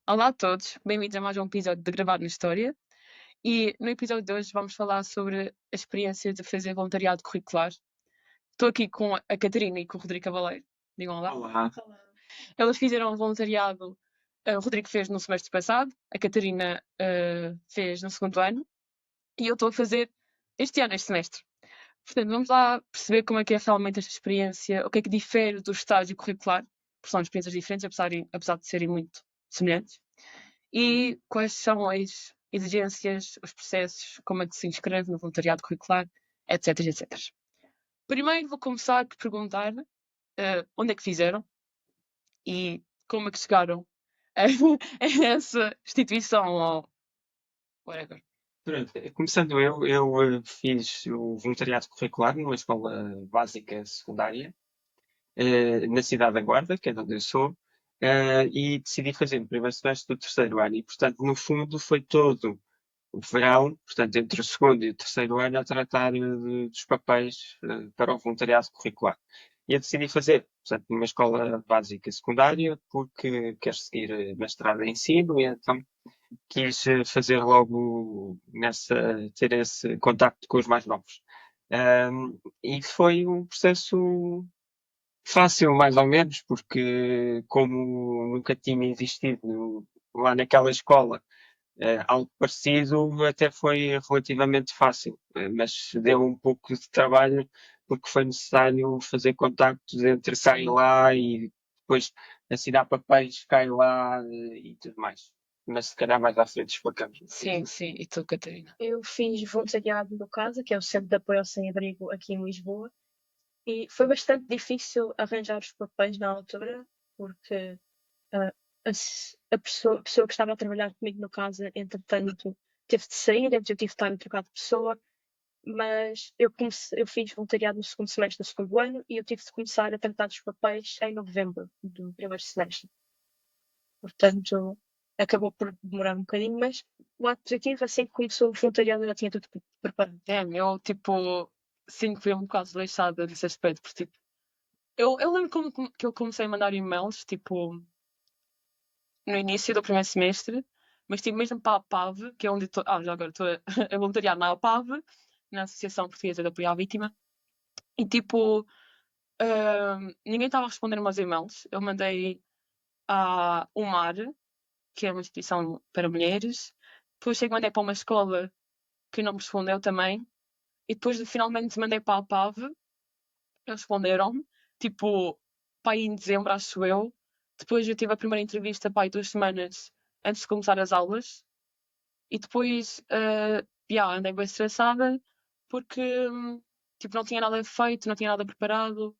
Olá a todos, bem-vindos a mais um episódio de Gravado na História. E no episódio de hoje vamos falar sobre a experiência de fazer voluntariado curricular. Estou aqui com a Catarina e com o Rodrigo Cavaleiro. Digam olá. Olá. Elas fizeram voluntariado, o Rodrigo fez no semestre passado, a Catarina fez no segundo ano e eu estou a fazer este ano, este semestre. Portanto, vamos lá perceber como é que é realmente esta experiência, o que é que difere do estágio curricular, porque são experiências diferentes, apesar de serem muito semelhantes. E quais são as exigências, os processos, como é que se inscreve no voluntariado curricular, etc, etc. Primeiro vou começar por perguntar onde é que fizeram e como é que chegaram a, a essa instituição ou whatever. Pronto, começando eu fiz o voluntariado curricular numa escola básica secundária, na cidade da Guarda, que é de onde eu sou, e decidi fazer no primeiro semestre do terceiro ano. E, portanto, no fundo, foi todo o verão, portanto, entre o segundo e o terceiro ano, a tratar dos papéis para o voluntariado curricular. E eu decidi fazer, portanto, numa escola básica secundária, porque quero seguir mestrado em ensino, e então quis fazer logo ter esse contacto com os mais novos. E foi um processo fácil, mais ou menos, porque como nunca tinha existido lá naquela escola algo parecido, até foi relativamente fácil, mas deu um pouco de trabalho porque foi necessário fazer contactos entre cá e Sim, lá e depois assinar papéis cá e lá e tudo mais. Mas se calhar mais à frente explicamos. sim, sim. E tu, Catarina? Eu fiz voluntariado no CASA, que é o Centro de Apoio ao Sem-Abrigo aqui em Lisboa, e foi bastante difícil arranjar os papéis na altura, porque ah, a pessoa que estava a trabalhar comigo no CASA, entretanto, teve de sair, então eu tive de estar a trocar de pessoa, mas eu fiz voluntariado no segundo semestre do segundo ano e eu tive de começar a tratar dos papéis em novembro do primeiro semestre. Portanto, acabou por demorar um bocadinho, mas o lado positivo, assim que começou o voluntariado, eu já tinha tudo preparado. É, eu, tipo, sinto que fui um bocado deixada nesse aspecto, porque, tipo, eu lembro que eu comecei a mandar e-mails, tipo, no início do primeiro semestre, mas tipo, mesmo para a PAV, que é onde estou. Já agora estou a, a voluntariar na APAV, na Associação Portuguesa de Apoio à Vítima, e tipo, ninguém estava a responder meus e-mails. Eu mandei à UMAR, que é uma instituição para mulheres, depois sei que mandei para uma escola que não me respondeu também, e depois finalmente mandei para a PAV, eles responderam-me, tipo, pá, aí em dezembro, acho eu. Depois eu tive a primeira entrevista, pá, aí 2 semanas antes de começar as aulas. E depois, andei bem estressada porque, tipo, não tinha nada feito, não tinha nada preparado.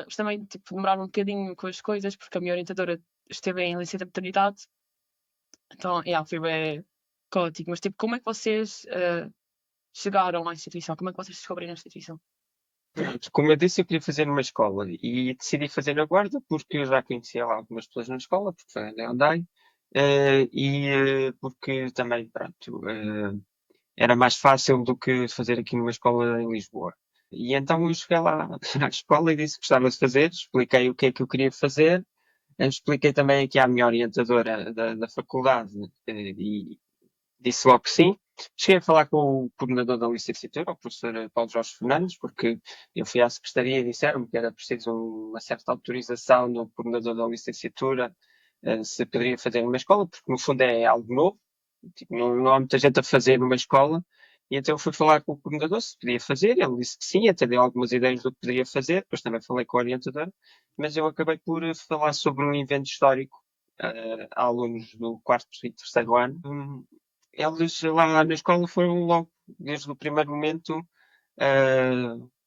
Mas também, tipo, demoraram um bocadinho com as coisas porque a minha orientadora esteve em licença de maternidade. Então, foi bem caótico. Mas, tipo, como é que vocês chegaram à instituição? Como é que vocês descobriram a instituição? Pronto, como eu disse, eu queria fazer numa escola e decidi fazer na Guarda porque eu já conhecia lá algumas pessoas na escola, porque foi onde eu andei, porque também, pronto, era mais fácil do que fazer aqui numa escola em Lisboa. E então eu cheguei lá à escola e disse que gostava de fazer, expliquei o que é que eu queria fazer, expliquei também aqui à minha orientadora da faculdade e disse logo que sim. Cheguei a falar com o coordenador da licenciatura, o professor Paulo Jorge Fernandes, porque eu fui à secretaria e disseram-me que era preciso uma certa autorização do coordenador da licenciatura se poderia fazer numa escola, porque no fundo é algo novo, tipo, não há muita gente a fazer numa escola. E então eu fui falar com o coordenador se podia fazer, ele disse que sim, até deu algumas ideias do que poderia fazer, depois também falei com a orientadora, mas eu acabei por falar sobre um evento histórico a alunos do quarto e terceiro ano. Eles lá na escola foram logo, desde o primeiro momento,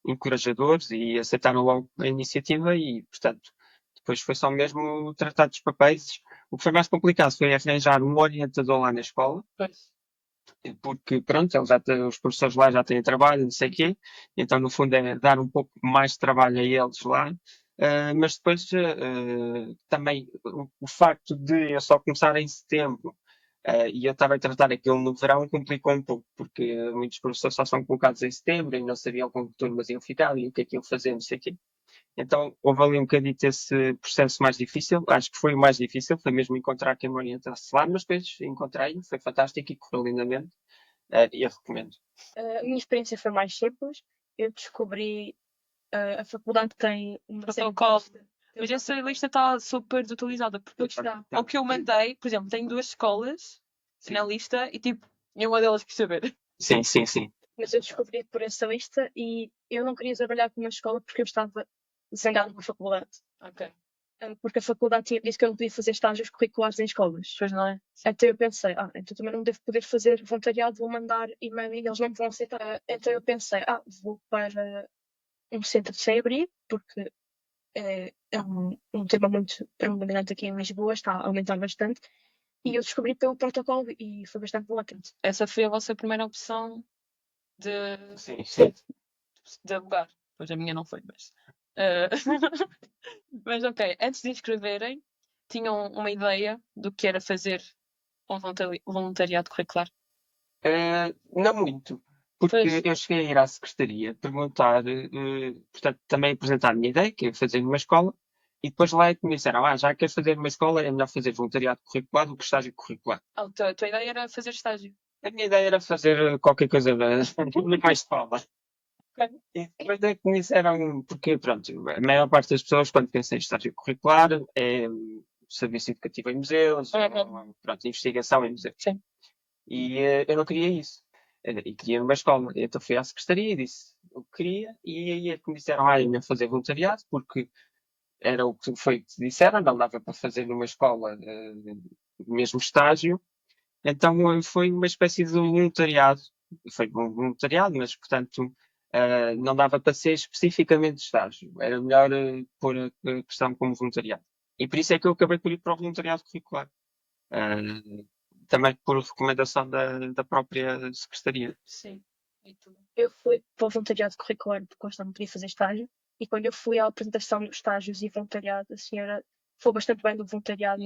encorajadores e aceitaram logo a iniciativa e, portanto, depois foi só mesmo tratar dos papéis. O que foi mais complicado foi arranjar um orientador lá na escola, Pois. porque, pronto, os professores lá já têm trabalho, não sei o quê, então, no fundo, é dar um pouco mais de trabalho a eles lá. Mas depois também o facto de eu só começar em setembro e eu estava a tratar aquilo no verão complicou um pouco, porque muitos professores só são colocados em setembro e não sabiam com que turmas iam ficar e o que é que iam fazer, não sei o quê. Então houve ali um bocadinho esse processo mais difícil. Acho que foi o mais difícil, foi mesmo encontrar quem me orientasse lá, mas depois encontrei, foi fantástico e correu lindamente. E eu recomendo. A minha experiência foi mais simples. Eu descobri a faculdade tem uma Protocolo. série de Mas essa lista está super desatualizada, porque Está. o que eu mandei, por exemplo, tem 2 escolas Sim. na lista e tipo, nenhuma delas quis saber. Sim, sim, sim. Mas eu descobri por essa lista e eu não queria trabalhar com uma escola porque eu estava zangada com a faculdade. Ok. Porque a faculdade tinha dito que eu não podia fazer estágios curriculares em escolas. Pois não é? Então eu pensei, então também não devo poder fazer voluntariado, vou mandar e-mail e eles não me vão aceitar. Então eu pensei, vou para um centro de sem-abrigo, porque é um tema muito predominante aqui em Lisboa, está a aumentar bastante. E eu descobri pelo protocolo e foi bastante bom até. Essa foi a vossa primeira opção de, Sim, sim. de lugar. Pois a minha não foi, mas. Mas ok, antes de inscreverem, tinham uma ideia do que era fazer um voluntariado curricular? Não muito, porque Pois. eu cheguei a ir à secretaria perguntar, portanto, também apresentar a minha ideia, que é fazer numa escola, e depois lá é que me disseram, já queres fazer numa escola, é melhor fazer voluntariado curricular do que estágio curricular. A tua ideia era fazer estágio. A minha ideia era fazer qualquer coisa na escola. Ok. E depois é que me disseram, porque pronto, a maior parte das pessoas quando pensa em estágio curricular é serviço educativo em museus, ou, pronto, investigação em museus. Sim. E eu não queria isso. E queria numa escola. Então fui à secretaria e disse o que queria. E aí é que me disseram, eu ia fazer voluntariado, porque era o que foi que disseram, não dava para fazer numa escola mesmo estágio. Então foi uma espécie de voluntariado. Foi um voluntariado, mas portanto não dava para ser especificamente estágio. Era melhor pôr a questão como voluntariado. E por isso é que eu acabei por ir para o voluntariado curricular. Também por recomendação da própria secretaria. Sim. E tu? Eu fui para o voluntariado curricular porque eu não queria fazer estágio. E quando eu fui à apresentação dos estágios e voluntariado, a senhora falou bastante bem do voluntariado.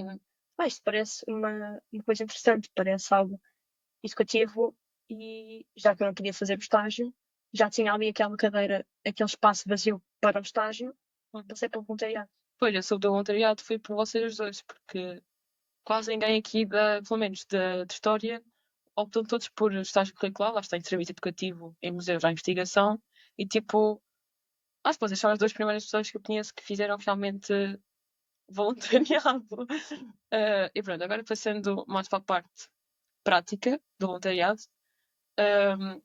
Isto parece uma coisa interessante, parece algo educativo. E já que eu não queria fazer o estágio, já tinha ali aquela cadeira, aquele espaço vazio para o estágio, passei para o voluntariado. Pois, eu sou do voluntariado, fui por vocês os dois, porque quase ninguém aqui, pelo menos de História, optam todos por estágio curricular, lá está em serviço educativo, em museus à investigação, e tipo, acho que vocês são as 2 primeiras pessoas que eu conheço que fizeram realmente voluntariado. E pronto, agora passando mais para a parte prática do voluntariado, um,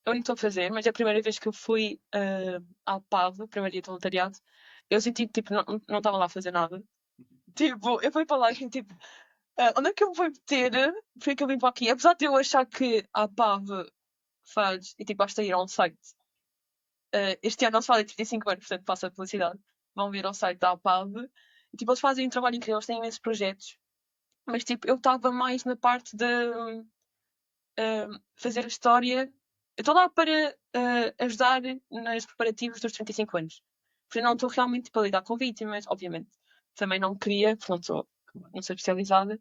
eu não estou a fazer, mas é a primeira vez que eu fui ao PAV, primeiro dia de voluntariado, eu senti que tipo, não estava lá a fazer nada. Tipo, eu fui para lá e tipo, onde é que eu me vou meter? Por que é que eu vim para aqui? Apesar de eu achar que a PAV faz, e tipo, basta ir ao site. Este ano não se faz 35 anos, portanto passa a publicidade. Vão vir ao site da APAV. E tipo, eles fazem um trabalho incrível, eles têm imensos projetos. Mas tipo, eu estava mais na parte de fazer a história. Eu estou lá para ajudar nos preparativos dos 35 anos. Porque eu não estou realmente para lidar com vítimas, obviamente. Também não queria, porque não sou especializada.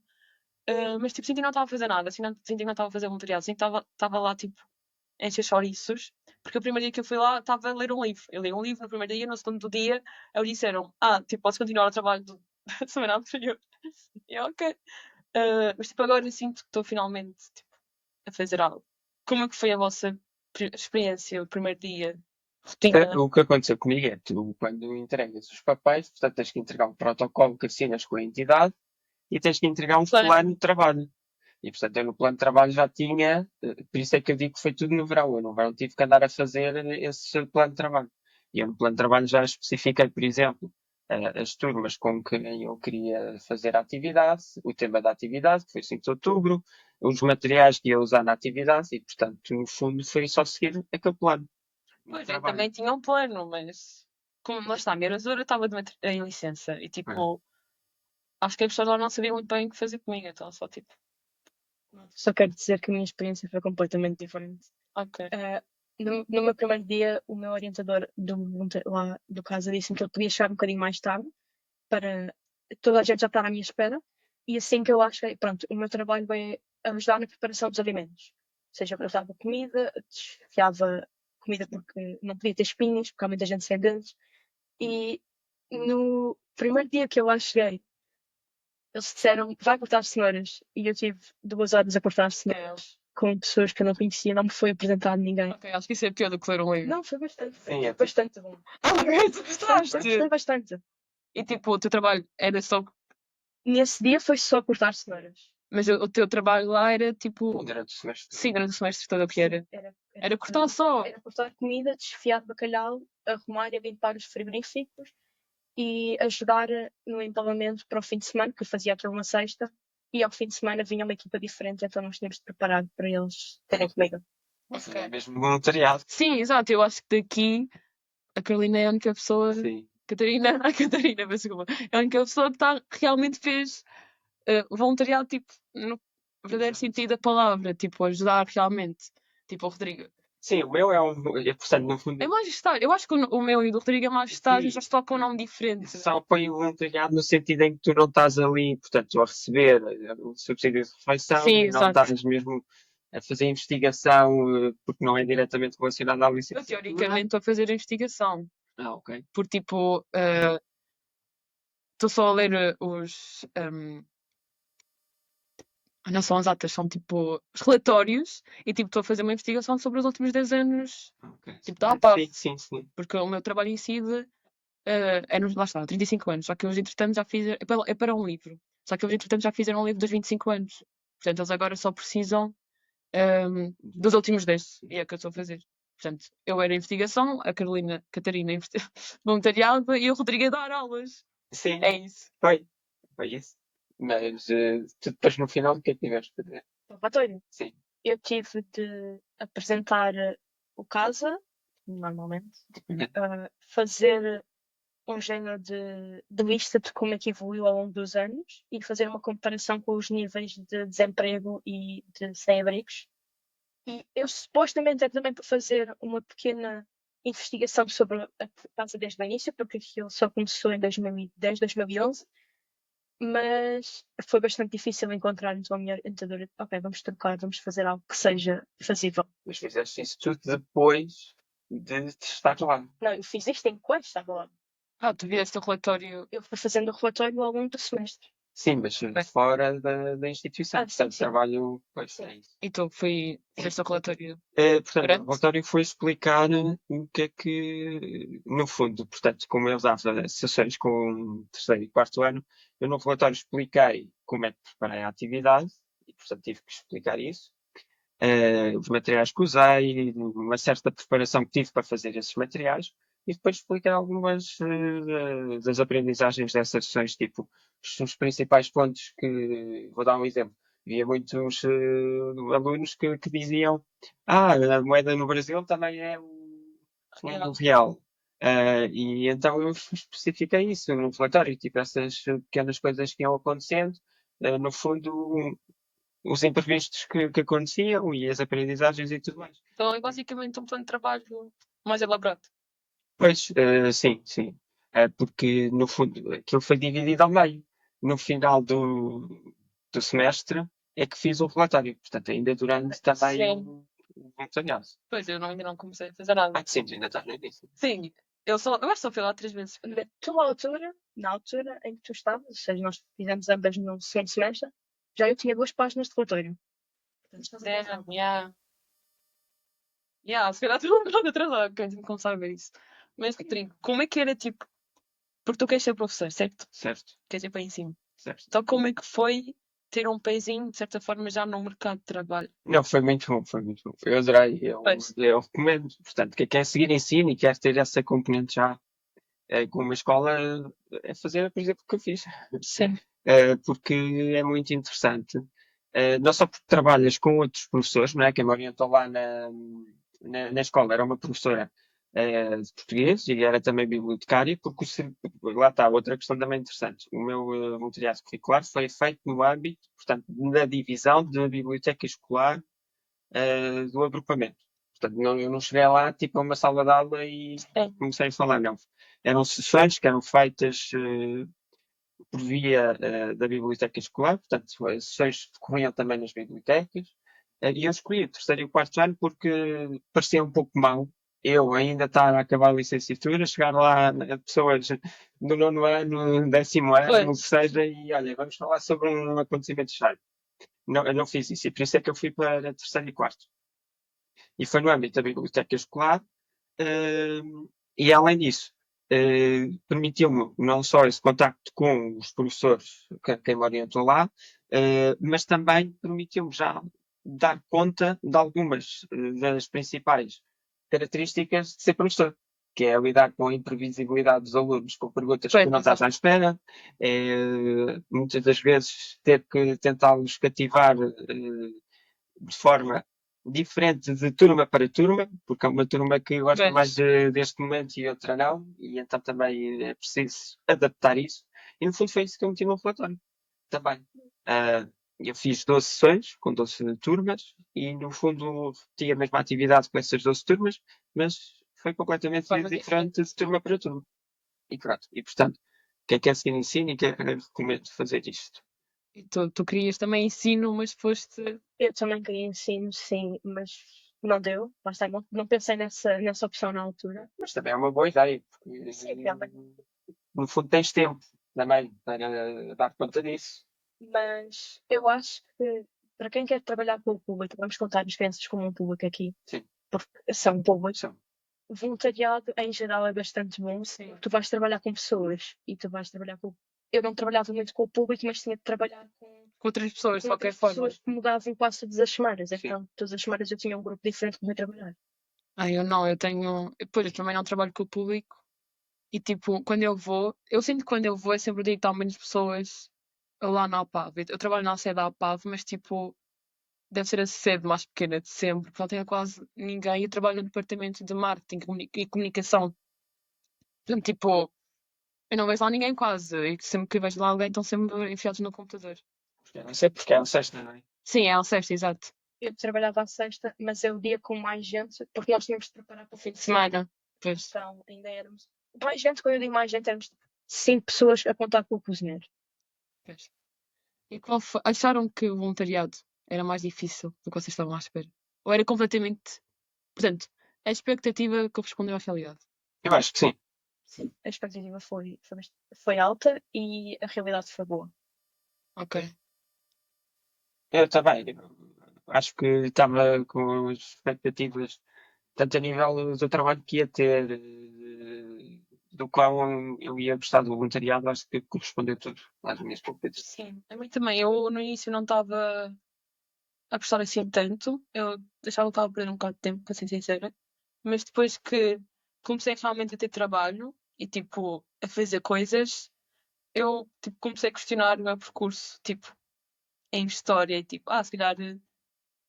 Mas tipo, senti que não estava a fazer nada, senti que não estava a fazer voluntariado, senti que estava lá tipo encher chouriços, porque o primeiro dia que eu fui lá estava a ler um livro. Eu li um livro no primeiro dia, no segundo dia eles disseram, tipo, podes continuar o trabalho da semana anterior. E eu, ok. Mas tipo, agora sinto que estou finalmente tipo, a fazer algo. Como é que foi a vossa experiência, o primeiro dia? Rotina? O que aconteceu comigo é tu, quando entregas os papéis, portanto, tens que entregar um protocolo que assinas com a entidade e tens que entregar um Claro. plano de trabalho. E, portanto, eu no plano de trabalho já tinha, por isso é que eu digo que foi tudo no verão. Eu no verão tive que andar a fazer esse plano de trabalho. E eu no plano de trabalho já especifiquei, por exemplo, as turmas com quem eu queria fazer a atividade, o tema da atividade, que foi 5 de outubro, os materiais que ia usar na atividade e, portanto, no fundo, foi só seguir aquele plano. Pois, eu também tinha um plano, mas como lá está, a minha professora estava em licença e tipo, acho que as pessoas lá não sabiam muito bem o que fazer comigo, então só tipo, Só quero dizer que a minha experiência foi completamente diferente. ok. No meu primeiro dia, o meu orientador lá do casa disse-me que ele podia chegar um bocadinho mais tarde para toda a gente já estar à minha espera. E assim que eu acho que, pronto, o meu trabalho é ajudar na preparação dos alimentos. Ou seja, eu preparava comida, desfiava comida porque não podia ter espinhos, porque há muita gente sem dentes. E no primeiro dia que eu lá cheguei, eles disseram vai cortar cenouras. E eu tive 2 horas a cortar cenouras com pessoas que eu não conhecia, não me foi apresentado ninguém. Ok, acho que isso é pior do que ler um livro. Não, foi bastante, Sim, é tipo- bastante bom. Ok, tu Eu gostaste? gostei bastante. E tipo, o teu trabalho era só. Nesse dia foi só cortar cenouras. Mas o teu trabalho lá era tipo. Durante o semestre. Sim, durante o semestre todo o que era. Sim, Era cortar só. Era cortar comida, desfiar bacalhau, arrumar e limpar os frigoríficos e ajudar no embalamento para o fim de semana, que eu fazia aquilo na sexta, e ao fim de semana vinha uma equipa diferente, então nós tínhamos de preparar para eles terem comida. Ok. É mesmo voluntariado. Sim, exato. Eu acho que daqui a Carolina é a única pessoa. Sim. Catarina, a Catarina, mas desculpa. É a única pessoa que realmente fez voluntariado, tipo, no verdadeiro sentido da palavra, tipo, ajudar realmente. Tipo, o Rodrigo. Sim, o meu é portanto, no fundo, É mais estágio. Eu acho que o meu e o do Rodrigo é mais estágio, Sim. já só com um nome diferente. só põe o voluntariado no sentido em que tu não estás ali, portanto, a receber o subsídio de refeição, Sim, e não exato. estás mesmo a fazer investigação, porque não é diretamente relacionado à Eu, licenciatura. teoricamente, estou a fazer a investigação. Ok. Porque, tipo, estou só a ler os. Não são as atas, são tipo os relatórios e tipo estou a fazer uma investigação sobre os últimos 10 anos, Ok. tipo da APAV, Sim. porque o meu trabalho incide lá está, 35 anos, só que eles entretanto já fizeram, é para um livro, só que eles entretanto já fizeram um livro dos 25 anos, portanto eles agora só precisam dos últimos 10, e é o que eu estou a fazer. Portanto, eu era investigação, a Catarina voluntariado e o Rodrigo a dar aulas. Sim, É isso. foi isso. Mas tu depois no final o que é que tiveste de fazer? Relatório. Sim. Eu tive de apresentar o casa, normalmente, fazer um género de lista de como é que evoluiu ao longo dos anos e fazer uma comparação com os níveis de desemprego e de sem-abrigos. E eu supostamente é também para fazer uma pequena investigação sobre a casa desde o início, porque aquilo só começou em 2010, 2011, mas foi bastante difícil encontrar então a minha orientadora. Ok, vamos trocar, vamos fazer algo que seja fazível. Mas fizeste isso tudo depois de estar lá. Não, eu fiz isto enquanto estava lá. Tu vieste o relatório. Eu fui fazendo o relatório ao longo do semestre. Sim, mas fora da instituição. Portanto, sim. trabalho. Pois, Sim. é isso. E tu fizeste o relatório. Portanto, Grande? o relatório foi explicar o que é que, no fundo, portanto, como eu dava sessões com o terceiro e quarto ano, eu no relatório expliquei como é que preparei a atividade e, portanto, tive que explicar isso. Os materiais que usei, uma certa preparação que tive para fazer esses materiais e depois expliquei algumas das aprendizagens dessas sessões, tipo, os principais pontos que, vou dar um exemplo. Havia muitos alunos que diziam a moeda no Brasil também é o real. E então eu especifiquei isso no relatório, tipo, essas pequenas coisas que iam acontecendo, no fundo, os imprevistos que aconteciam e as aprendizagens e tudo mais. Então é basicamente um plano de trabalho mais elaborado. Pois, sim. Porque, no fundo, aquilo foi dividido ao meio. No final do semestre é que fiz o relatório. Portanto, ainda durante também Sim. o voluntariado. Pois, eu ainda não comecei a fazer nada. Sim, tu ainda estás no início. Sim, eu acho que só fui lá 3 vezes. Na altura em que tu estavas, ou seja, nós fizemos ambas no segundo semestre, já eu tinha 2 páginas de relatório. Damn, yeah, se calhar estou um bocado atrasada, porque eu tenho que começar a ver isso. Mas, Rodrigo, como é que era tipo. Porque tu queres ser professor, certo? Certo, Queres ir para aí em cima. certo. Então, como é que foi ter um pezinho, de certa forma, já no mercado de trabalho? Não, foi muito bom. Eu adorei, Pois. eu recomendo. Portanto, quem quer seguir ensino e quer ter essa componente já com uma escola, é fazer, por exemplo, o que eu fiz. Sim. Porque é muito interessante. Não só porque trabalhas com outros professores, não é? Quem me orientou lá na escola era uma professora de português e era também bibliotecária, porque lá está outra questão também interessante. O meu voluntariado curricular foi feito no âmbito, portanto, da divisão de biblioteca escolar do agrupamento. Portanto, eu não cheguei lá tipo a uma sala de aula e comecei a falar, não. Eram sessões que eram feitas por via da biblioteca escolar, portanto, as sessões decorriam também nas bibliotecas, e eu escolhi o terceiro e o quarto ano porque parecia um pouco mau eu ainda estar a acabar a licenciatura, chegar lá pessoas do 9º ano, 10º ano, o Pois. que seja, e olha, vamos falar sobre um acontecimento histórico. Não, eu não fiz isso, e por isso é que eu fui para 3º e 4º. E foi no âmbito da biblioteca escolar, e além disso, permitiu-me não só esse contacto com os professores quem me orientou lá, mas também permitiu-me já dar conta de algumas das principais características de ser professor, que é lidar com a imprevisibilidade dos alunos, com perguntas que Pois, tu não estás à espera, muitas das vezes ter que tentá-los cativar de forma diferente de turma para turma, porque há uma turma que gosta pois. mais deste momento e outra não, e então também é preciso adaptar isso. E no fundo foi isso que eu meti no relatório também. Ah, eu fiz 12 sessões com 12 turmas e no fundo repeti a mesma atividade com essas 12 turmas, mas foi completamente Forma diferente de turma para turma. E pronto. E portanto, quem quer seguir ensino e quer recomendo fazer isto. E tu querias também ensino, mas foste. Eu também queria ensino, sim, mas não deu. Lá está, não pensei nessa opção na altura. Mas também é uma boa ideia, porque Sim, realmente. no fundo tens tempo também para dar conta disso. Mas eu acho que para quem quer trabalhar com o público, vamos contar as crianças como um público aqui, Sim, porque são público. são. Voluntariado em geral é bastante bom. Sim. Tu vais trabalhar com pessoas e tu vais trabalhar com. Eu não trabalhava muito com o público, mas tinha de trabalhar Com outras pessoas, de com qualquer outras forma. pessoas que mudavam quase todas as semanas. Sim. Então, todas as semanas eu tinha um grupo diferente com quem trabalhar. Eu não, eu tenho. Depois, eu também não trabalho com o público. E tipo, quando eu vou, eu sinto que quando eu vou é sempre o dia que estão menos pessoas lá na APAV. Eu trabalho na sede da APAV, mas tipo, deve ser a sede mais pequena de sempre, porque não tem quase ninguém. Eu trabalho no departamento de marketing e comunicação. Portanto, tipo, eu não vejo lá ninguém quase. E sempre que vejo lá alguém, estão sempre enfiados no computador. Porque é um sexta, não é? Sim, é o sexto, exato. Eu trabalhava à sexta, mas é o dia com mais gente, porque nós tínhamos de preparar para o fim de semana. Semana. Pois. Então, ainda éramos. Mais gente, quando eu digo mais gente, éramos 5 pessoas a contar com o cozinheiro. Pois. E acharam que o voluntariado era mais difícil do que vocês estavam à espera? Ou era completamente. Portanto, a expectativa correspondeu à realidade? Eu acho que sim. Sim. A expectativa foi alta e a realidade foi boa. Ok. Eu também. Acho que estava com as expectativas, tanto a nível do trabalho que ia ter, do qual eu ia prestar do voluntariado, acho que correspondeu tudo às minhas competências. Sim, a mim também. Eu no início não estava a prestar assim tanto. Eu deixava que estava a perder um bocado de tempo, para ser sincera. Mas depois que comecei realmente a ter trabalho e tipo a fazer coisas, eu tipo, comecei a questionar o meu percurso, tipo, em história e tipo, se calhar.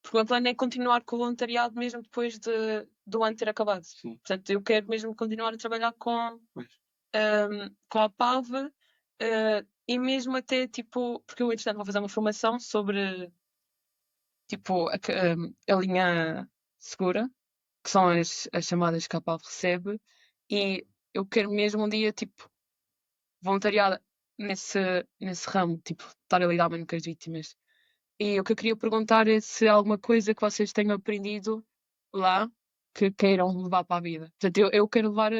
Porque o meu plano é continuar com o voluntariado mesmo depois do ano ter acabado. Sim, Portanto, eu quero mesmo continuar a trabalhar pois. com a PAV e mesmo até tipo, porque eu entretanto vou fazer uma formação sobre tipo a linha segura, que são as chamadas que a PAV recebe, e eu quero mesmo um dia tipo voluntariar nesse ramo, tipo, estar a lidar mesmo com as vítimas. E o que eu queria perguntar é se há alguma coisa que vocês tenham aprendido lá que queiram levar para a vida. Portanto, eu quero levar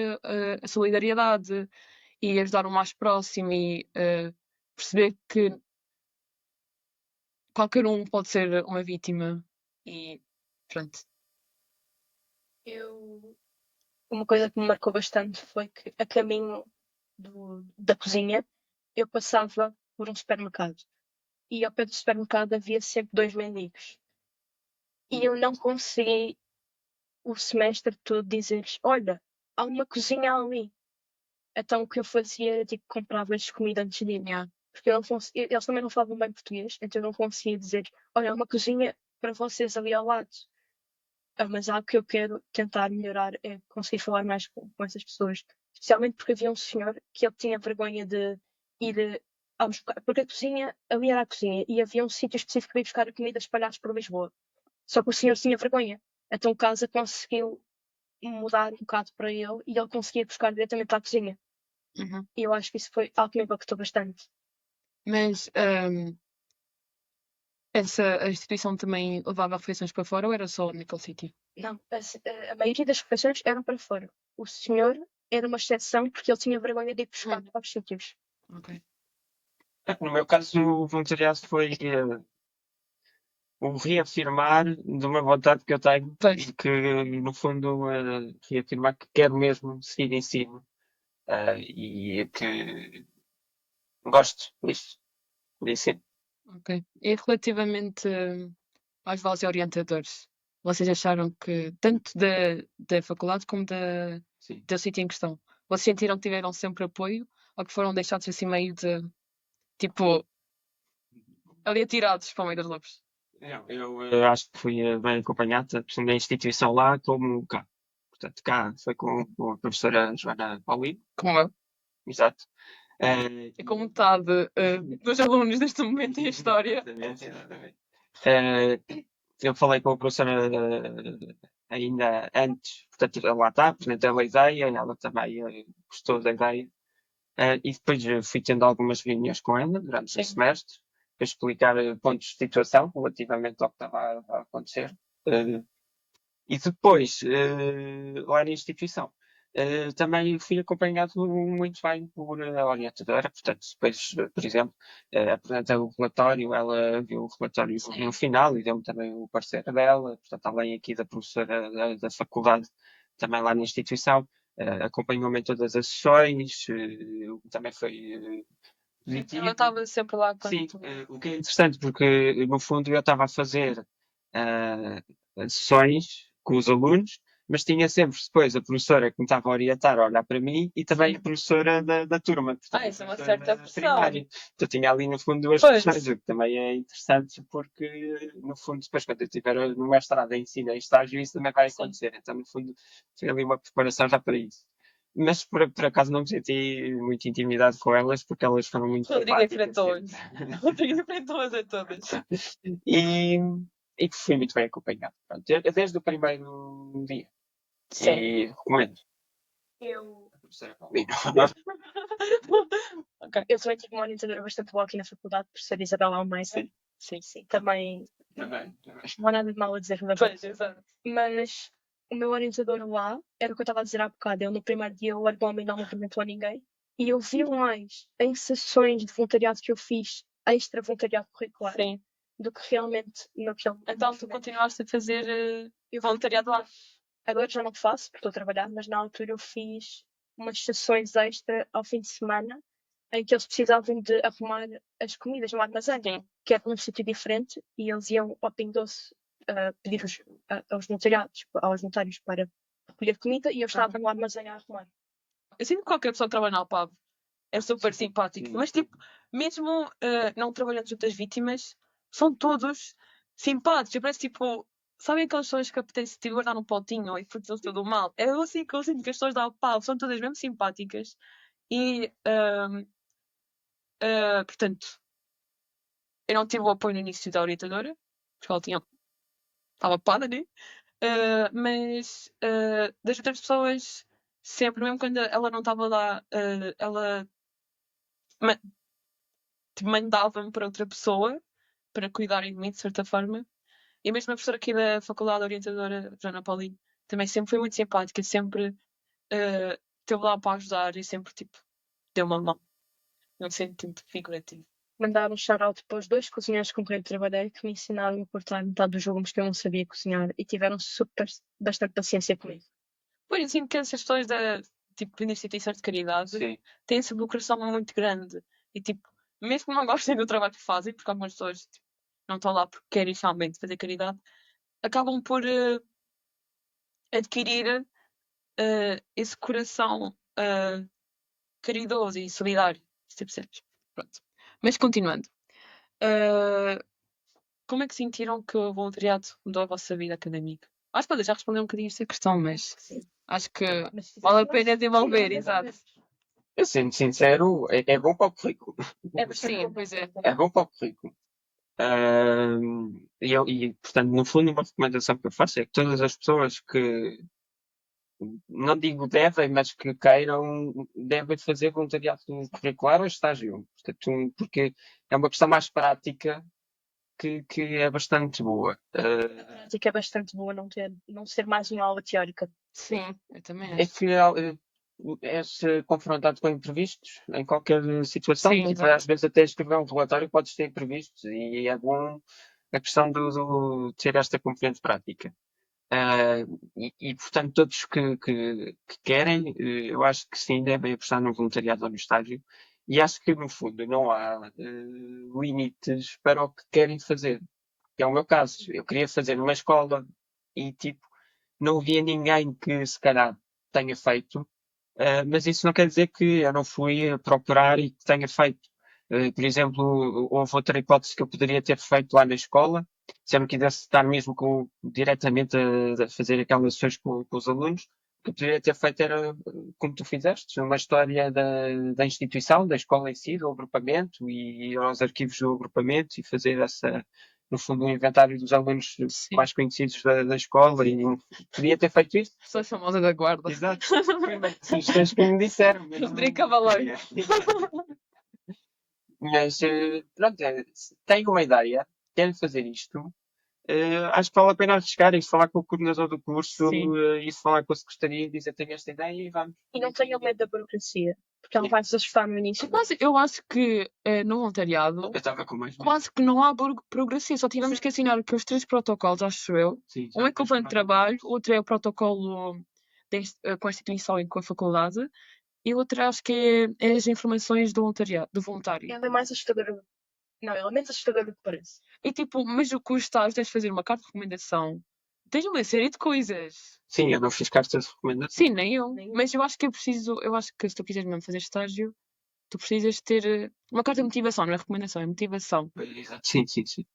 a solidariedade e ajudar o mais próximo e perceber que qualquer um pode ser uma vítima e pronto. Uma coisa que me marcou bastante foi que a caminho da cozinha eu passava por um supermercado. E ao pé do supermercado havia sempre 2 mendigos. E eu não consegui o semestre todo dizer-lhes: olha, há uma cozinha ali. Então o que eu fazia era tipo comprava-lhes comida antes de ir. Yeah. Porque eu não conseguia, eles também não falavam bem português, então eu não conseguia dizer: olha, há uma cozinha para vocês ali ao lado. Mas algo que eu quero tentar melhorar é conseguir falar mais com essas pessoas. Especialmente porque havia um senhor que ele tinha vergonha de ir a buscar. Porque a cozinha, ali era a cozinha, e havia um sítio específico para ir buscar a comida espalhados por Lisboa. Só que o senhor tinha vergonha. Então o Casa conseguiu mudar um bocado para ele e ele conseguia buscar diretamente à cozinha. Uhum. E eu acho que isso foi algo que me impactou bastante. Mas A instituição também levava refeições para fora ou era só naquele sítio? Não, a maioria das refeições eram para fora. O senhor era uma exceção porque ele tinha vergonha de ir buscar para os sítios. Ok. No meu caso, o voluntariado foi o reafirmar de uma vontade que eu tenho, Pois. que no fundo reafirmar que quero mesmo seguir ensino e que gosto disto, de ensino. Ok. E relativamente aos vossos orientadores, vocês acharam que, tanto da faculdade como Sim. do sítio em questão, vocês sentiram que tiveram sempre apoio ou que foram deixados assim meio de, tipo, ali atirados para o meio dos lobos? Não, eu acho que fui bem acompanhado, tanto na instituição lá como cá. Portanto, cá foi com a professora Joana Paulino, Como eu. exato. Eh, E com metade dos alunos neste momento em História. Exatamente, exatamente. Eh, eu falei com a professora ainda antes, portanto, ela lá está, apresentei a ideia, ela também gostou da ideia. E depois fui tendo algumas reuniões com ela durante Sim. o semestre, para explicar pontos de situação relativamente ao que estava a acontecer. Eh, e depois, lá na instituição, também fui acompanhado muito bem por a orientadora. Portanto, depois, por exemplo, apresentei o relatório, ela viu o relatório no final e deu-me também o parecer dela. Portanto, além aqui da professora da faculdade, também lá na instituição, acompanhou-me em todas as sessões, também foi positivo. Ela estava sempre lá quando Sim, o que é interessante, porque no fundo eu estava a fazer ah, sessões com os alunos, mas tinha sempre depois a professora que me estava a orientar a olhar para mim e também a professora da turma. Portanto, isso é a uma professora certa da pressão. primária. Então eu tinha ali no fundo duas Pois. professores, o que também é interessante, porque no fundo depois quando eu estiver no mestrado em ensino em estágio, isso também vai Sim. acontecer. Então no fundo foi ali uma preparação já para isso. Mas por acaso não me senti muito intimidade com elas, porque elas foram muito Rodrigo simpáticas. enfrentou-as. Rodrigo enfrentou-as a todas. E, e que fui muito bem acompanhado. Pronto, desde o primeiro dia. Sim. E recomendo. Eu, A professora Paulino. Ok. eu também tive uma orientadora bastante boa aqui na faculdade, a professora Isabela Almeida. Sim. Sim, também Também. não há nada de mal a dizer relativamente. Pois, exato. Mas o meu orientador lá era o que eu estava a dizer há bocado. Ele no primeiro dia largou-me e não me perguntou a ninguém. E eu vi mais em sessões de voluntariado que eu fiz, extra voluntariado curricular, Sim. do que realmente naquele. Então tu continuaste a fazer voluntariado lá? Agora já não faço, porque estou a trabalhar, mas na altura eu fiz umas sessões extra ao fim de semana em que eles precisavam de arrumar as comidas no armazém, Sim. que era num sítio diferente, e eles iam ao Pingo Doce pedir aos voluntários para recolher comida e eu estava no armazém a arrumar. Eu sinto que qualquer pessoa que trabalha na ALPAB é super simpático, mas tipo, mesmo não trabalhando junto às vítimas, são todos simpáticos. Parece tipo, sabem aquelas pessoas que apetece tipo, guardar num potinho e porque tudo mal? É assim que eu sinto que as pessoas da ALPAB são todas mesmo simpáticas e, portanto, eu não tive o apoio no início da orientadora, porque ela estava parada, né? Mas das outras pessoas, sempre, mesmo quando ela não estava lá, ela ma- tipo, mandava-me para outra pessoa para cuidarem de mim, de certa forma. E mesmo a professora aqui da faculdade, a orientadora, Joana Paulino, também sempre foi muito simpática, sempre esteve lá para ajudar e sempre, tipo, deu uma mão. Não sentido figurativo. Mandar um shout-out para os dois cozinheiros com quem eu trabalhei que me ensinaram a cortar metade dos legumes que eu não sabia cozinhar e tiveram bastante paciência comigo. Pois, eu sinto que essas pessoas tipo, de instituições de caridade Sim. têm essa vocação muito grande. E, tipo, mesmo que não gostem do trabalho que fazem, porque algumas pessoas tipo, não estão lá porque querem realmente fazer caridade, acabam por adquirir esse coração caridoso e solidário. Se tu percebes. Pronto. Mas continuando. Uh, como é que sentiram que o voluntariado mudou a vossa vida académica? Acho que podem já responder um bocadinho esta questão, mas Sim. acho que Mas se vale a fizesse pena desenvolver, sim, exato. Eu sendo sincero, é bom para o currículo. É bastante Sim, bom. pois é. É bom para o currículo. Portanto, no fundo, uma recomendação que eu faço é que todas as pessoas que, não digo devem, mas que queiram, devem fazer voluntariado curricular ou estágio. Portanto, porque é uma questão mais prática que é bastante boa. A prática é bastante boa não ser mais uma aula teórica. Sim, eu também É acho. que és confrontado com imprevistos em qualquer situação. Sim, Tipo, exato. às vezes até escrever um relatório podes ter imprevistos e é bom a questão do ter esta componente prática. Ah, portanto, todos que querem, eu acho que sim, devem apostar no voluntariado ou no estágio. E acho que, no fundo, não há limites para o que querem fazer. Que é o meu caso. Eu queria fazer numa escola e, tipo, não havia ninguém que, se calhar, tenha feito. Mas isso não quer dizer que eu não fui a procurar e que tenha feito. Por exemplo, houve outra hipótese que eu poderia ter feito lá na escola, se eu não quisesse estar mesmo diretamente a fazer aquelas sessões com os alunos. O que eu poderia ter feito era, como tu fizeste, uma história da instituição, da escola em si, do agrupamento, e ir aos arquivos do agrupamento e fazer no fundo, um inventário dos alunos Sim. mais conhecidos da escola. E podia ter feito isso. Sou a famosa da guarda. Exato. Foi uma das sugestões que me disseram. Mas Rodrigo Cavaleiro. Mas, pronto, tenho uma ideia, quero fazer isto. Acho que vale a pena arriscar e falar com o coordenador do curso, Sim. e falar com a secretaria e dizer tenho esta ideia e vamos. E não tenham medo da burocracia, porque ela vai se assustar no início. Eu acho que no voluntariado Eu estava com mais medo. quase que não há burocracia, só tivemos que assinar aqueles 3 protocolos, acho eu. Sim, Um é com o plano de trabalho, outro é o protocolo com a instituição e com a faculdade, e outro acho que é as informações do voluntário. Ela é mais assustadora. Não, ela é menos assustadora do que parece. E tipo, mas o que o estágio tens de fazer uma carta de recomendação, tens uma série de coisas. Sim, eu não fiz cartas de recomendação. Sim, nem eu. Nem eu. Mas eu acho que se tu quiseres mesmo fazer estágio, tu precisas ter uma carta de motivação, não é recomendação, é motivação. Exato. Sim, sim, sim.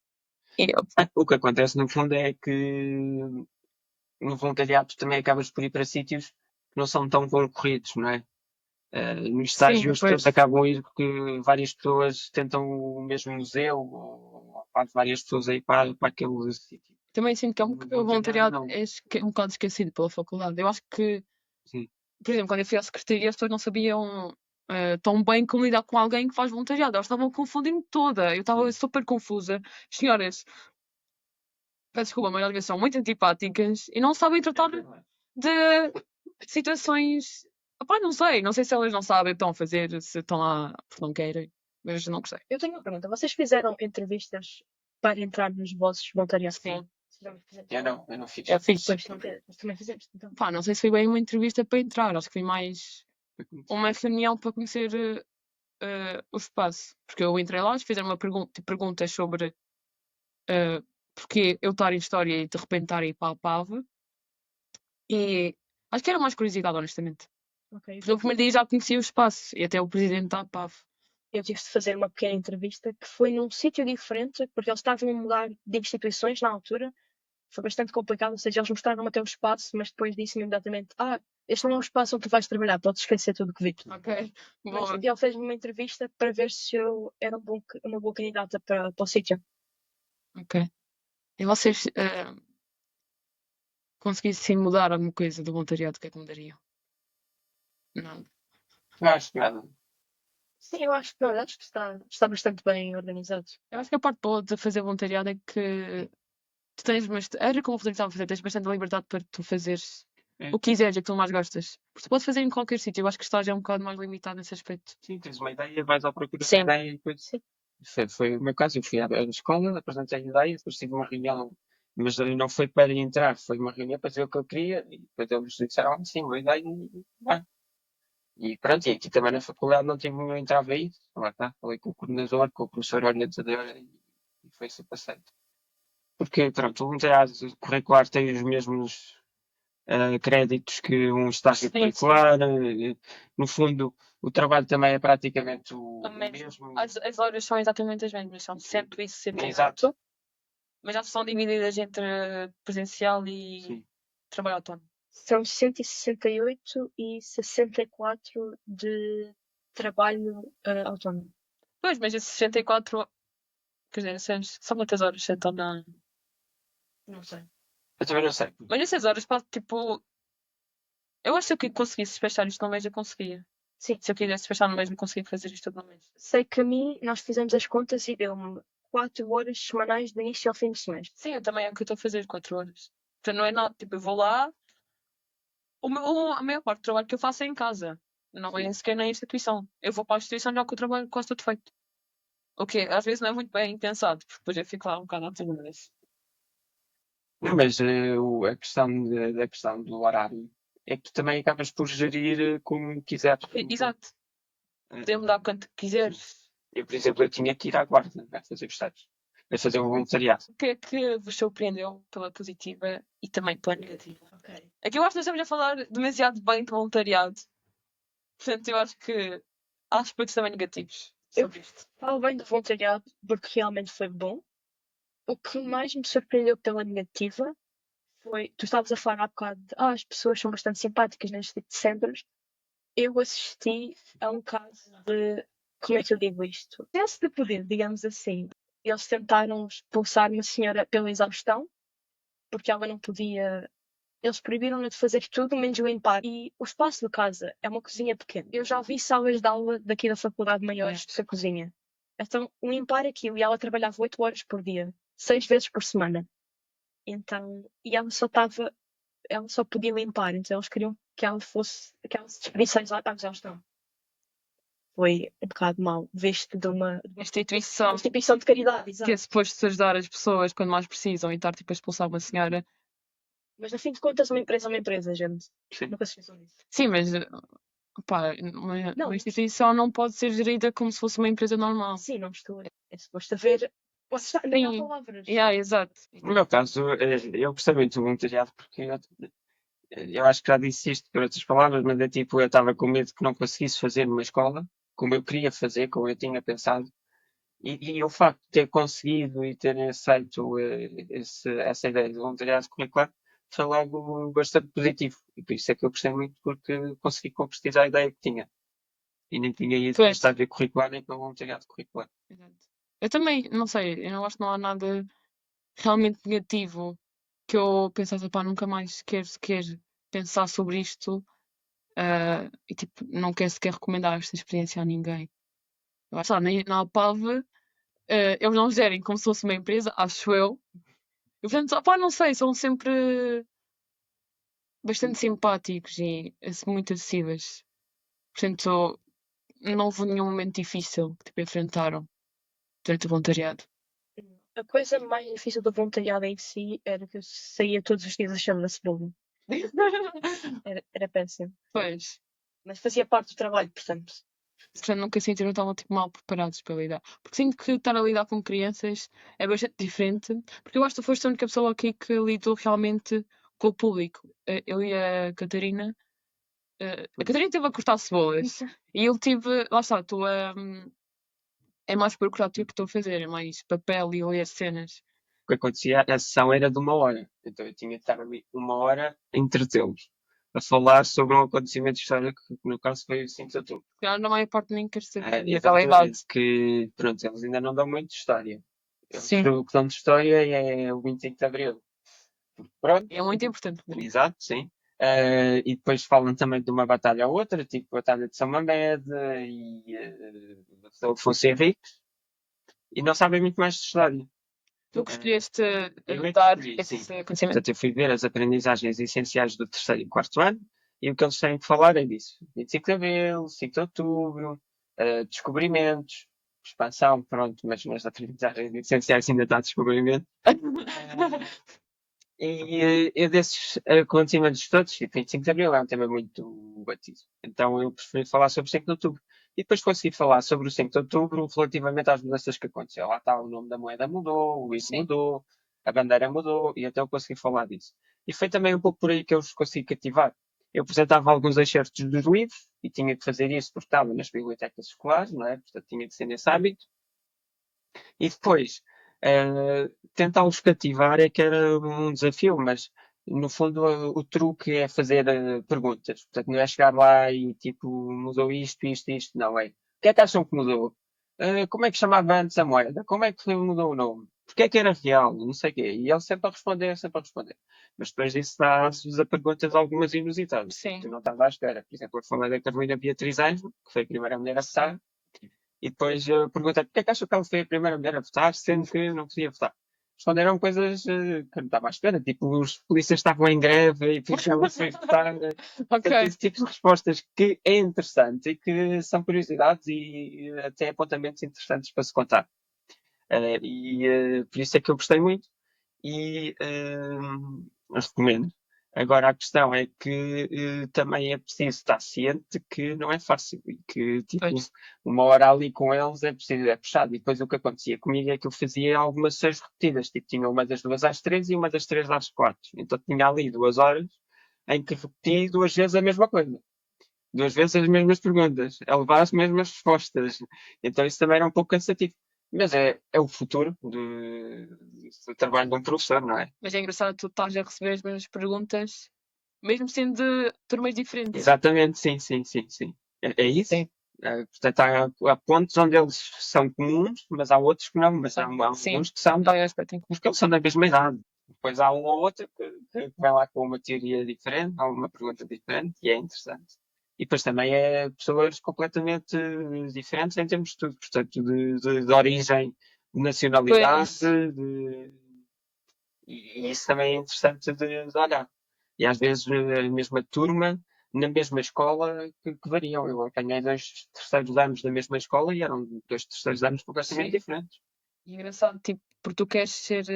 E eu- O que acontece, no fundo, é que no voluntariado também acabas por ir para sítios que não são tão concorridos, não é? No estágio as pois. pessoas acabam a ir porque várias pessoas tentam o mesmo museu, ou há várias pessoas aí para aquele sítio. Também sinto que No o voluntariado não. é um bocado esquecido pela faculdade. Eu acho que, Sim. por exemplo, quando eu fui à secretaria, as pessoas não sabiam tão bem como lidar com alguém que faz voluntariado. Elas estavam a confundir-me toda. Eu estava super confusa. As senhoras, peço desculpa, mas às vezes são muito antipáticas e não sabem tratar de situações. Opá, não sei se elas não sabem o que estão a fazer, se estão lá porque não querem, mas não gostei. Eu tenho uma pergunta. Vocês fizeram entrevistas para entrar nos vossos voluntariados? Sim. Eu não fiz. Eu fiz. Pois, mas também fizeste, então. Pá, não sei se foi bem uma entrevista para entrar, acho que foi mais uma reunião para conhecer o espaço. Porque eu entrei lá, fizeram perguntas sobre porque eu estar em história e de repente estar aí para a PAV. E acho que era mais curiosidade, honestamente. Ok. Porque no primeiro dia já conhecia o espaço e até o presidente da PAV. Eu tive de fazer uma pequena entrevista que foi num sítio diferente, porque eles estavam a mudar de instituições na altura. Foi bastante complicado, ou seja, eles mostraram até o espaço, mas depois disse-me imediatamente: este não é o espaço onde tu vais trabalhar, podes esquecer tudo o que viste. Ok, Mas boa. ele fez-me uma entrevista para ver se eu era uma boa candidata para o sítio. Ok. E vocês conseguissem mudar alguma coisa do voluntariado, o que é que mudariam? Não. Não acho que nada. Sim, eu acho que, não, acho que está bastante bem organizado. Eu acho que a parte boa de fazer voluntariado é que tu tens, era como o Rodrigo estava a fazer, tens bastante liberdade para tu fazeres o que quiseres, aquilo que tu mais gostas. Porque tu podes fazer em qualquer sítio. Eu acho que o estágio é um bocado mais limitado nesse aspecto. Sim, tens uma ideia, vais à procura Sim. da ideia e depois. Sim. Foi o meu caso, eu fui à escola, apresentei a ideia, depois tive uma reunião, mas não foi para entrar, foi uma reunião para dizer o que eu queria, e depois eles disseram, sim, boa ideia, e vai. E pronto, e aqui também na faculdade não tive nenhum entrave aí, lá está, falei com o coordenador, com o professor orientador, e foi super aceito. Porque, pronto, o voluntariado curricular tem os mesmos créditos que um estágio Sim, curricular, no fundo, o trabalho também é praticamente o mesmo. As horas são exatamente as mesmas, são 168. Exato. Mas já são divididas entre presencial e Sim. trabalho autónomo. São 168 e 64 de trabalho autónomo. Pois, mas esses 64, quer dizer, são quantas horas sentam na. Não sei. Eu também não sei. Mas nessas horas pode tipo. Eu acho que eu conseguisse despachar isto no mês, eu conseguia. Sim. Se eu quisesse despachar no mês, não conseguia fazer isto tudo no mês. Sei que a mim, nós fizemos as contas e deu-me 4 horas semanais do início ao fim do semestre. Sim, eu também é o que eu estou a fazer, 4 horas. Portanto, não é nada. Tipo, eu vou lá. A maior parte do trabalho que eu faço é em casa. Não é sequer na instituição. Eu vou para a instituição já com o trabalho quase todo feito. O que às vezes não é muito bem pensado, porque depois eu fico lá um bocado à toa, mas... Não, mas a questão, da questão do horário é que tu também acabas por gerir como quiseres. Exato. Eh, Poder mudar quando quiseres. Eu, por exemplo, eu tinha que ir à guarda, a fazer estágios, a fazer um voluntariado. O que é que vos surpreendeu pela positiva e também pela negativa? Ok. Aqui eu acho que nós estamos a falar demasiado bem de voluntariado. Portanto, eu acho que há aspectos também negativos sobre isto. Falo bem do voluntariado porque realmente foi bom. O que mais me surpreendeu pela negativa foi, tu estavas a falar há bocado de, as pessoas são bastante simpáticas neste tipo de centros. Eu assisti a um caso de, como é que eu digo isto? Excesso de poder, digamos assim. Eles tentaram expulsar uma senhora pela exaustão, porque ela não podia. Eles proibiram-na de fazer tudo menos limpar. E o espaço de casa é uma cozinha pequena. Eu já vi salas de aula daqui da faculdade maiores que a cozinha. Então, limpar aquilo, e ela trabalhava 8 horas por dia, 6 vezes por semana. Então, e ela só podia limpar, então eles queriam que ela se despedisse lá para a exaustão. Foi um bocado mau, visto de uma Instituição instituição de caridade, que exato. é suposto ajudar as pessoas quando mais precisam e estar tipo a expulsar uma senhora. Mas, no fim de contas, uma empresa é uma empresa, gente. Sim. Nunca se esqueçam disso. Sim, mas pá, Não. uma instituição não pode ser gerida como se fosse uma empresa normal. Sim, não estou. É suposto haver. Nem há Sim. palavras. Yeah, exato. No meu caso, eu gostei muito do voluntariado porque eu acho que já disse isto por outras palavras, mas é tipo, eu estava com medo que não conseguisse fazer numa escola como eu queria fazer, como eu tinha pensado. E o facto de ter conseguido e ter aceito essa ideia de voluntariado curricular foi logo bastante positivo. E por isso é que eu gostei muito, porque consegui concretizar a ideia que tinha. E nem tinha ido para Pois. estágio curricular nem para voluntariado curricular. Exato. Eu também, não sei, eu não acho que não há nada realmente negativo que eu pensasse, pá, nunca mais quero sequer pensar sobre isto e tipo, não quero sequer recomendar esta experiência a ninguém. Eu acho que na APAV eles não gerem como se fosse uma empresa, acho eu. E portanto, opá, não sei, são sempre bastante simpáticos e muito acessíveis. Portanto, não houve nenhum momento difícil que tipo, enfrentaram durante o voluntariado. A coisa mais difícil do voluntariado em si era que eu saía todos os dias a chama da cebola. Era péssimo. Pois. Mas fazia parte do trabalho, portanto. Portanto, nunca sentiram tão tipo, mal preparados para lidar. Porque sinto que estar a lidar com crianças é bastante diferente. Porque eu acho que tu foste a única pessoa aqui que lidou realmente com o público. Eu e a Catarina. A Catarina teve a cortar cebolas. E eu tive. Lá está, tu é mais burocrático que estou a fazer. É mais papel e ler cenas. O que acontecia, a sessão era de 1 hora. Então eu tinha de estar ali 1 hora a entretê-los. A falar sobre um acontecimento histórico que no caso foi o 5 de outubro. Se calhar, na maior parte nem quer saber daquela Exatamente, idade. que pronto, eles ainda não dão muito de história. Eles Sim. o que dão de história é o 25 de Abril. Pronto, É muito importante. exato, sim. E depois falam também de uma batalha ou outra, tipo a Batalha de São Mamede e a Batalha de Afonso Henriques, e não sabem muito mais de história. Tu que escolheste Eu é que dar escolhi, esse sim. acontecimento. Portanto, eu fui ver as aprendizagens essenciais do terceiro e quarto ano, e o que eles têm que falar é disso. 25 de Abril, 5 de Outubro, descobrimentos, expansão, pronto, mas nas aprendizagens essenciais ainda está descobrimento. E eu desses acontecimentos todos, tipo, 25 de Abril é um tema muito batido. Então eu preferi falar sobre o 5 de Outubro. E depois consegui falar sobre o 5 de Outubro relativamente às mudanças que aconteceram. Lá está, o nome da moeda mudou, o IVA mudou, a bandeira mudou, e então eu consegui falar disso. E foi também um pouco por aí que eu os consegui cativar. Eu apresentava alguns excertos dos livros, e tinha que fazer isso porque estava nas bibliotecas escolares, não é? Portanto, tinha que ser nesse hábito. E depois, tentá-los cativar é que era um desafio, mas no fundo o truque é fazer perguntas. Portanto, não é chegar lá e tipo, mudou isto, isto, isto. Não, é. O que é que acham que mudou? Como é que chamava antes a moeda? Como é que mudou o nome? Porquê é que era real? Não sei o quê. E ele sempre a responder, sempre a responder. Mas depois disso dá-se a perguntas algumas inusitadas. Sim. Tu não estás à espera. Por exemplo, eu falei da Carolina Beatriz Ângelo, que foi a primeira mulher a votar. E depois perguntei porque é que achou que ela foi a primeira mulher a votar, sendo que não podia votar. Responderam coisas que eu não estava à espera, tipo, os polícias estavam em greve e porque ela foi votar. Portanto, Ok. esse tipo de respostas que é interessante e que são curiosidades e até apontamentos interessantes para se contar. Por isso é que eu gostei muito e recomendo. Agora a questão é que também é preciso estar ciente que não é fácil e que tipo, Pois. uma hora ali com eles é preciso, é puxado. E depois o que acontecia comigo é que eu fazia algumas sessões repetidas, tipo, tinha uma das 2 às 3 e uma das 3 às 4. Então tinha ali 2 horas em que repeti 2 vezes a mesma coisa. 2 vezes as mesmas perguntas, a levar as mesmas respostas. Então isso também era um pouco cansativo. Mas é o futuro do trabalho de um professor, não é? Mas é engraçado tu estás a receber as mesmas perguntas, mesmo sendo de turmas diferentes. Exatamente, sim, sim, sim, sim. É isso. Sim. Portanto, há pontos onde eles são comuns, mas há outros que não. Mas há Sim. alguns que são, Não é aspecto em comum. porque eles são da mesma idade. Depois há um ou outro que vai lá com uma teoria diferente, há uma pergunta diferente, e é interessante. E depois também é pessoas completamente diferentes em termos de tudo, portanto, de origem, de nacionalidade, Pois. e isso também é interessante de olhar. E às vezes a mesma turma, na mesma escola, que variam. Eu apanhei 2 terceiros anos da mesma escola e eram 2 terceiros anos completamente Sim. diferentes. E é engraçado, tipo, porque tu queres ser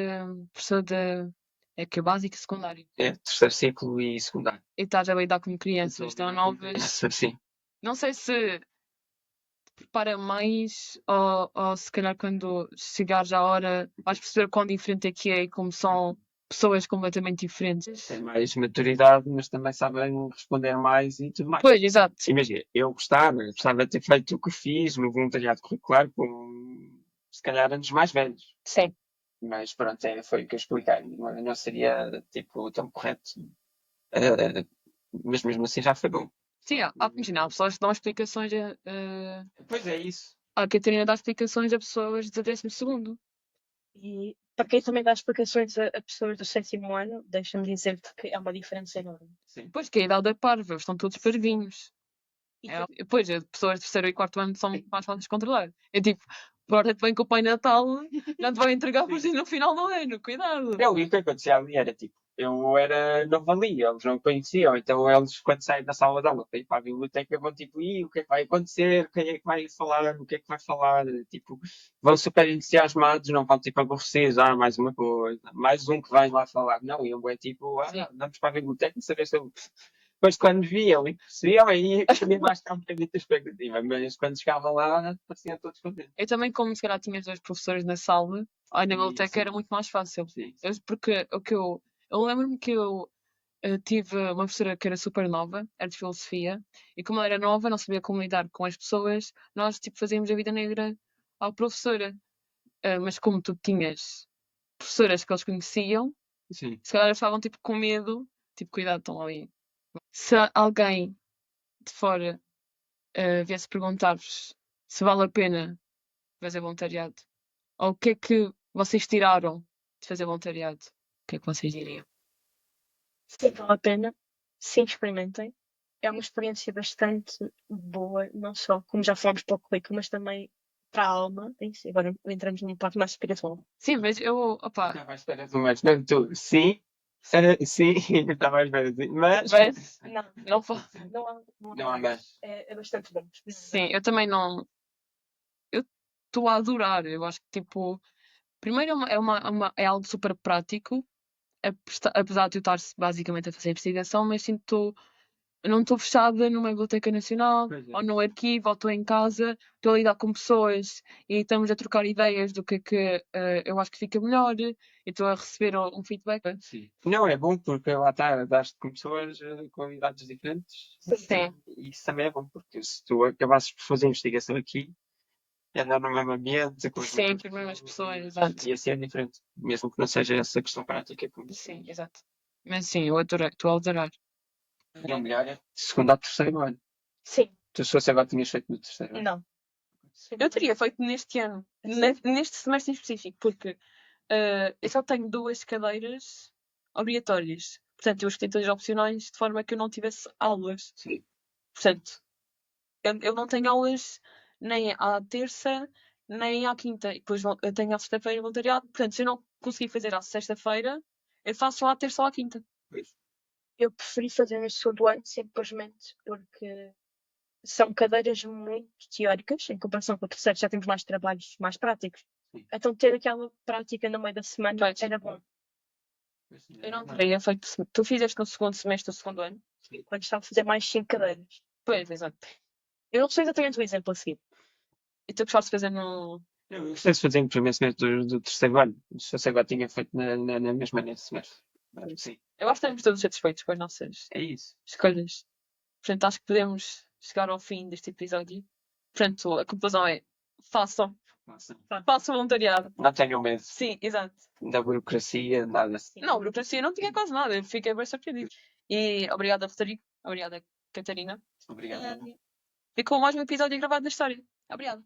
professor de. É que é básico e secundário. É terceiro ciclo e secundário. E estás a lidar com crianças tão novas. Sim. Não sei se te prepara mais ou se calhar quando chegares à hora vais perceber quão diferente é que é e como são pessoas completamente diferentes. Têm mais maturidade, mas também sabem responder mais e tudo mais. Pois, exato. Imagina, eu gostava de ter feito o que fiz no voluntariado curricular com, se calhar, anos mais velhos. Sim. Mas pronto, foi o que eu expliquei. Não seria, tipo, tão correto. Mas mesmo assim já foi bom. Sim, imagina, há pessoas que dão explicações Pois é isso. a Catarina dá explicações a pessoas de 12º. E para quem também dá explicações a pessoas do 7º ano, deixa-me dizer-te que é uma diferença enorme. Sim. Pois que é a idade é parva, eles estão todos parvinhos. E Pois, as pessoas de 3º e 4º ano são muito mais fáceis de controlar. É tipo, porta-te bem com o Pai Natal, já te vai entregar por no final do ano, cuidado. E o que acontecia ali era tipo, eu era novo ali, eles não me conheciam, então eles quando saem da sala de aula para ir para a biblioteca vão tipo, o que é que vai acontecer? Quem é que vai falar? O que é que vai falar? Tipo, vão super entusiasmados, não vão tipo aborrecidos, mais uma coisa, mais um que vai lá falar. Não, iam é tipo, Sim. vamos para a biblioteca saber se eu... Depois quando viam e percebiam, aí queria mais estar um bocadinho de expectativa, mas quando chegavam lá, pareciam todos contentes. Eu também, como se calhar tinhas 2 professores na sala, aí na biblioteca era muito mais fácil. Sim. Porque o que eu lembro-me que eu tive uma professora que era super nova, era de filosofia, e como ela era nova, não sabia como lidar com as pessoas, nós tipo fazíamos a vida negra à professora. Mas como tu tinhas professoras que eles conheciam, Sim. se calhar eles estavam tipo com medo, tipo, cuidado, estão ali. Se alguém de fora viesse perguntar-vos se vale a pena fazer voluntariado, ou o que é que vocês tiraram de fazer voluntariado, o que é que vocês diriam? sim, vale a pena, sim, experimentem. É uma experiência bastante boa, não só, como já falámos para o currículo, mas também para a alma em si. Agora entramos numa parte mais espiritual. Sim, mas eu, opá, Estava à espera de mais, não tu. Sim, sim, estava à espera de mas mas Não, não vou. não há mais. É bastante bom. Sim, eu também não. Eu estou a adorar. Eu acho que, tipo, primeiro é algo super prático, apesar de eu estar basicamente a fazer investigação, mas sinto eu não estou fechada numa Biblioteca Nacional Pois é. ou no arquivo, ou estou em casa, estou a lidar com pessoas e estamos a trocar ideias do que eu acho que fica melhor e estou a receber um feedback. Sim. Não, é bom porque lá está, daste com pessoas com idades diferentes. Sim, E isso também é bom, porque se tu acabasses por fazer investigação aqui, é andar no mesmo ambiente, com as sim, mesmas com as mesmas pessoas, exato. e assim é diferente, mesmo que não seja essa questão prática. Sim, exato. Mas sim, eu adorei, estou a adorar. Não melhor é de segundo ao terceiro ano. Sim, Tu se fosse agora tinhas feito no terceiro ano. não. Eu teria feito neste ano, neste semestre em específico, porque eu só tenho 2 cadeiras obrigatórias. Portanto, eu escolhi todas opcionais de forma que eu não tivesse aulas. Sim. Portanto, eu não tenho aulas nem à terça, nem à quinta. E depois eu tenho à sexta-feira voluntariado. Portanto, se eu não conseguir fazer à sexta-feira, eu faço só à terça ou à quinta. Pois. Eu preferi fazer no segundo ano, simplesmente porque são cadeiras muito teóricas, em comparação com o terceiro, já temos mais trabalhos mais práticos. Sim. Então, ter aquela prática no meio da semana Pois. era bom. Pois, Eu não verdade. teria feito. Tu fizeste no segundo semestre do segundo ano? Quando estava a fazer mais 5 cadeiras. Pois, exato. Eu não sei exatamente o exemplo a seguir. E tu gostaste de fazer no. Eu gostei de fazer no primeiro semestre do terceiro ano. Se fosse agora, tinha feito na mesma nesse semestre. Mas, sim, Eu acho que estamos todos satisfeitos com as nossas é isso. escolhas. Portanto, acho que podemos chegar ao fim deste episódio. Portanto, a conclusão é: façam. Nossa. Façam voluntariado. Não tenham medo Sim, exato. da burocracia, nada. Não, burocracia não tinha quase nada. Eu fiquei bem surpreendido. E obrigada, Rodrigo. Obrigada, Catarina. Obrigado. Ficou mais um episódio gravado da história. Obrigada.